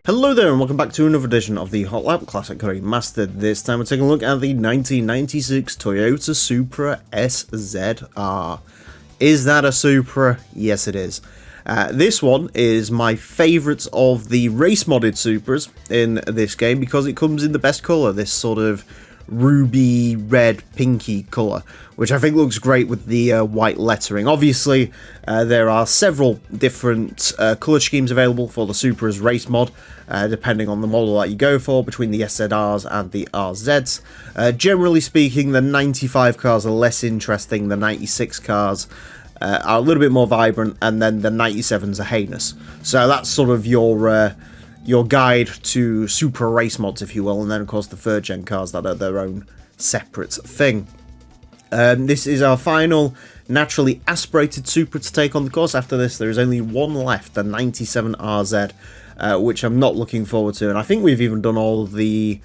Hello there and welcome back to another edition of the Hot Lap Classic Remastered. This time we're taking a look at the 1996 Toyota Supra SZR. Is that a Supra? Yes it is. This one is my favourite of the race modded Supras in this game because it comes in the best colour, this sort of ruby red pinky colour, which I think looks great with the white lettering. Obviously there are several different colour schemes available for the Supra's race mod, depending on the model that you go for, between the SZRs and the RZs. Generally speaking, the 95 cars are less interesting, the 96 cars are a little bit more vibrant, and then the 97s are heinous. So that's sort of your guide to Supra race mods, if you will, and then of course the third gen cars that are their own separate thing. This is our final naturally aspirated Supra to take on the course. After this there is only one left, the 97 RZ, which I'm not looking forward to, and I think we've even done all of the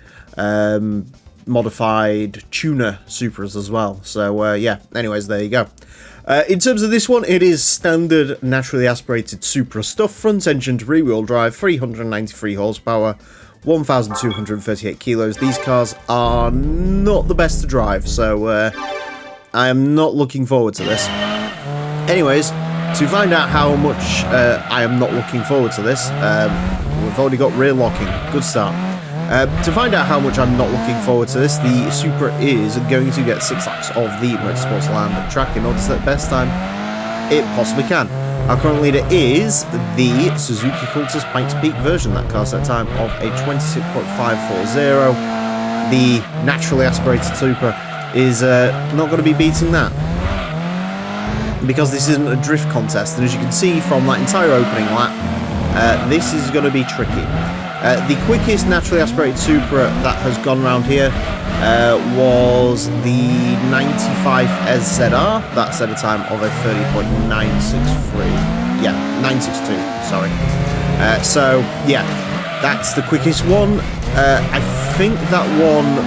modified tuner Supras as well. So yeah, anyways, there you go. In terms of this one, it is standard naturally aspirated Supra stuff, front engine to rear wheel drive, 393 horsepower, 1,238 kilos. These cars are not the best to drive, so I am not looking forward to this. Anyways, to find out how much I am not looking forward to this, we've already got rear locking, good start. To find out how much I'm not looking forward to this, the Supra is going to get 6 laps of the Motorsports Land track in order to set the best time it possibly can. Our current leader is the Suzuki Cultus Pikes Peak version. That car set time of a 26.540. The naturally aspirated Supra is not going to be beating that, because this isn't a drift contest, and as you can see from that entire opening lap, this is going to be tricky. The quickest naturally aspirated Supra that has gone around here was the 95 SZR. That set a time of a 30.963. Yeah, 962, sorry. So, yeah, that's the quickest one. I think that one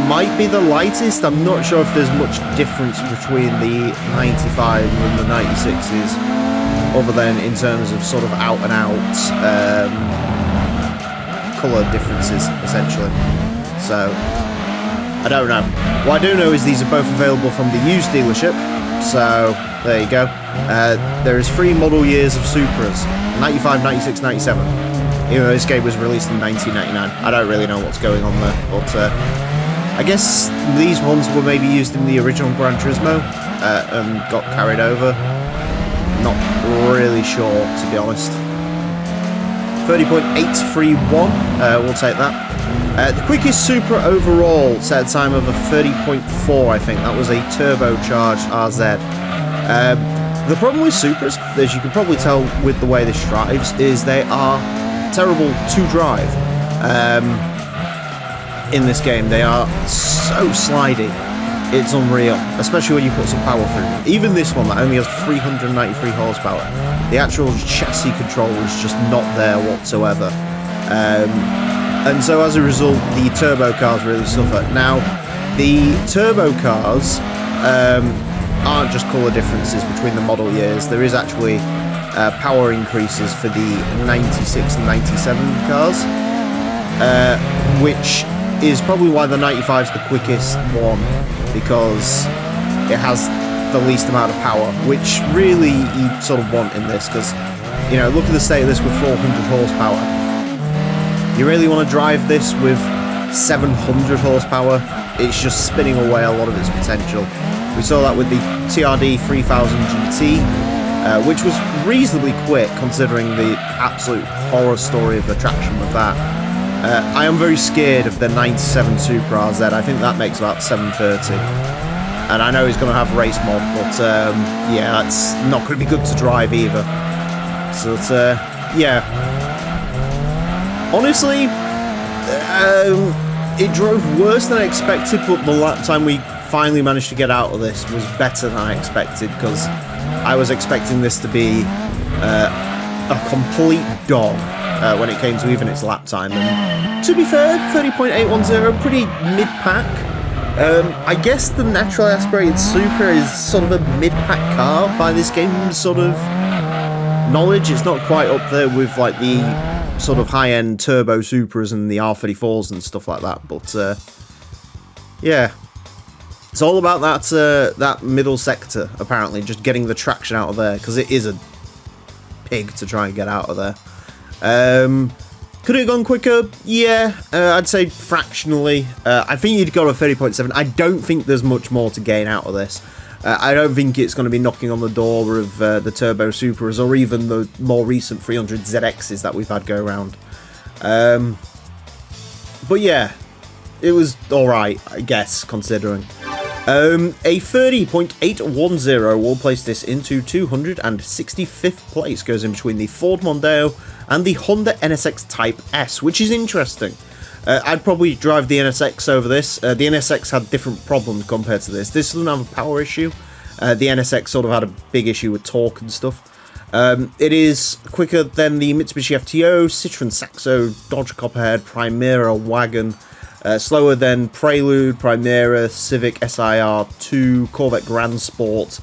might be the lightest. I'm not sure if there's much difference between the 95 and the 96s, other than in terms of sort of out and out colour differences, essentially. So, I don't know. What I do know is these are both available from the used dealership, so there you go. There is 3 model years of Supras, 95, 96, 97. Even though this game was released in 1999. I don't really know what's going on there, but I guess these ones were maybe used in the original Gran Turismo and got carried over. Not really sure, to be honest. 30.831, we'll take that. The quickest Supra overall set a time of a 30.4, I think. That was a turbocharged RZ. The problem with Supras, as you can probably tell with the way this drives, is they are terrible to drive. In this game, they are so slidey. It's unreal, especially when you put some power through them. Even this one that only has 393 horsepower, the actual chassis control is just not there whatsoever. And so as a result, the turbo cars really suffer. Now, the turbo cars aren't just colour differences between the model years. There is actually power increases for the 96 and 97 cars, which is probably why the 95 is the quickest one, because it has the least amount of power, which really you sort of want in this, because, you know, look at the state of this with 400 horsepower. You really want to drive this with 700 horsepower, it's just spinning away a lot of its potential. We saw that with the TRD 3000 GT, which was reasonably quick considering the absolute horror story of the traction with that. I am very scared of the 97 Supra RZ. I think that makes about 730. And I know he's going to have race mod, but yeah, that's not going to be good to drive either. So, yeah. Honestly, it drove worse than I expected, but the lap time we finally managed to get out of this was better than I expected, because I was expecting this to be a complete dog when it came to even its lap time. And to be fair, 30.810, pretty mid-pack. I guess the naturally aspirated Supra is sort of a mid-pack car by this game's sort of knowledge. It's not quite up there with like the sort of high-end turbo Supras and the R34s and stuff like that. But yeah, it's all about that middle sector, apparently, just getting the traction out of there, because it is a pig to try and get out of there. Could it have gone quicker? Yeah, I'd say fractionally. I think you'd got a 30.7. I don't think there's much more to gain out of this. I don't think it's going to be knocking on the door of the Turbo Supras or even the more recent 300 ZXs that we've had go around. But yeah, it was alright, I guess, considering. A 30.810 will place this into 265th place. Goes in between the Ford Mondeo and the Honda NSX Type S, which is interesting. I'd probably drive the NSX over this. The NSX had different problems compared to this. This doesn't have a power issue. The NSX sort of had a big issue with torque and stuff. It is quicker than the Mitsubishi FTO, Citroen Saxo, Dodge Copperhead, Primera Wagon. Slower than Prelude, Primera, Civic SIR2, Corvette Gran Sport.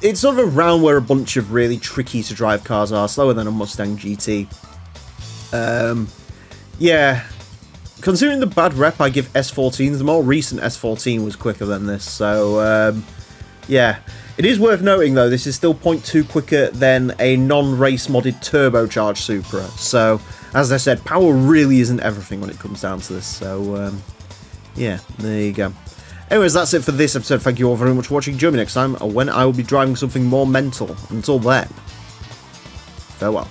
It's sort of around where a bunch of really tricky to drive cars are. Slower than a Mustang GT. Yeah. Considering the bad rep I give S14s, the more recent S14 was quicker than this. So, yeah. It is worth noting, though, this is still 0.2 quicker than a non-race modded turbocharged Supra. So, as I said, power really isn't everything when it comes down to this. So, yeah, there you go. Anyways, that's it for this episode. Thank you all very much for watching. Join me next time when I will be driving something more mental. Until then, farewell.